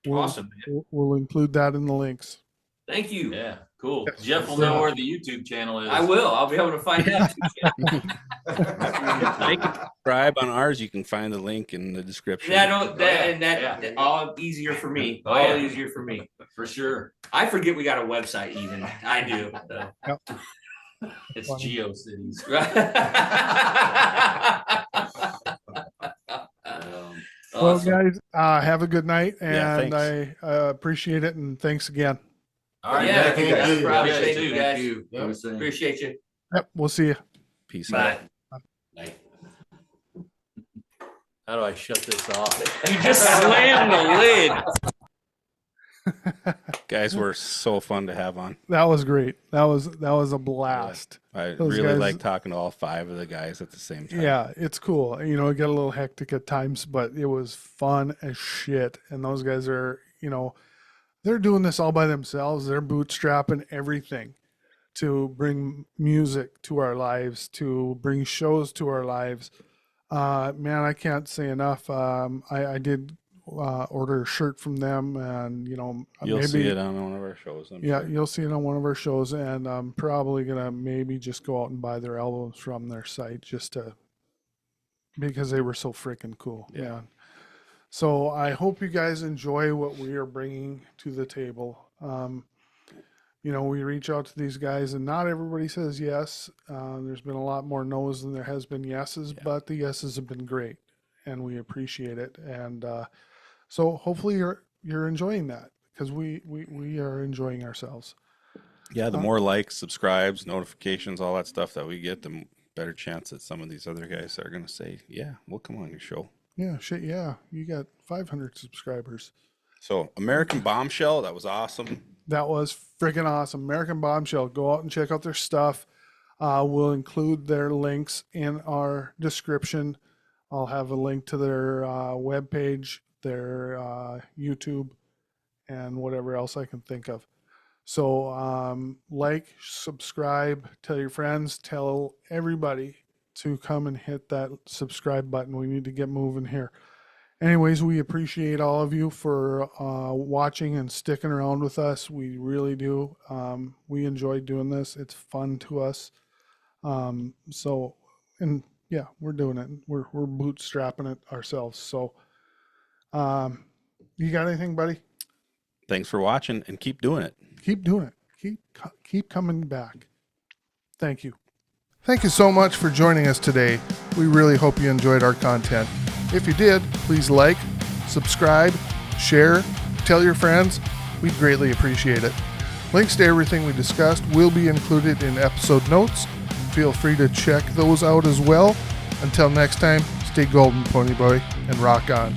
Awesome. We'll include that in the links. Thank you. Yeah. Cool. Jeff will know where the YouTube channel is. I will. I'll be able to find it. They can subscribe on ours. You can find the link in the description. That all easier for me. Oh, All yeah. easier for me. For sure. I forget we got a website even. I do. It's Funny. GeoCities. Well, Awesome. guys, have a good night, Yeah, and thanks. I appreciate it, and thanks again. All right. Yeah, thank no you. problem. Yeah, Thank too. you, guys. Thank you. Yep. I was saying. Appreciate you. Yep, we'll see you. Peace out. Bye. How do I shut this off? You just slammed the lid. Guys were so fun to have on. That was great. That was a blast. I Those really guys- like talking to all 5 of the guys at the same time. Yeah, it's cool. You know, it got a little hectic at times, but it was fun as shit. And those guys are, they're doing this all by themselves. They're bootstrapping everything to bring music to our lives, to bring shows to our lives. Man, I can't say enough. I did order a shirt from them, and You'll maybe see it on one of our shows. I'm yeah, sure. you'll see it on one of our shows, and I'm probably gonna maybe just go out and buy their albums from their site because they were so freaking cool. Yeah. So I hope you guys enjoy what we are bringing to the table. We reach out to these guys, and not everybody says yes. There's been a lot more no's than there has been yeses, but the yeses have been great, and we appreciate it. And so hopefully you're enjoying that, because we are enjoying ourselves. Yeah, the more likes, subscribes, notifications, all that stuff that we get, the better chance that some of these other guys are going to say, yeah, we'll come on your show. Yeah, shit, yeah. You got 500 subscribers. So, American Bombshell, that was awesome. That was freaking awesome. American Bombshell. Go out and check out their stuff. We'll include their links in our description. I'll have a link to their webpage, their YouTube, and whatever else I can think of. So like, subscribe, tell your friends, tell everybody to come and hit that subscribe button. We need to get moving here. Anyways, we appreciate all of you for watching and sticking around with us. We really do. We enjoy doing this. It's fun to us. And yeah, we're doing it. We're bootstrapping it ourselves. So, you got anything, buddy? Thanks for watching and keep doing it. Keep doing it. Keep coming back. Thank you. Thank you so much for joining us today. We really hope you enjoyed our content. If you did, please like, subscribe, share, tell your friends. We'd greatly appreciate it. Links to everything we discussed will be included in episode notes. Feel free to check those out as well. Until next time, stay golden, Pony Boy, and rock on.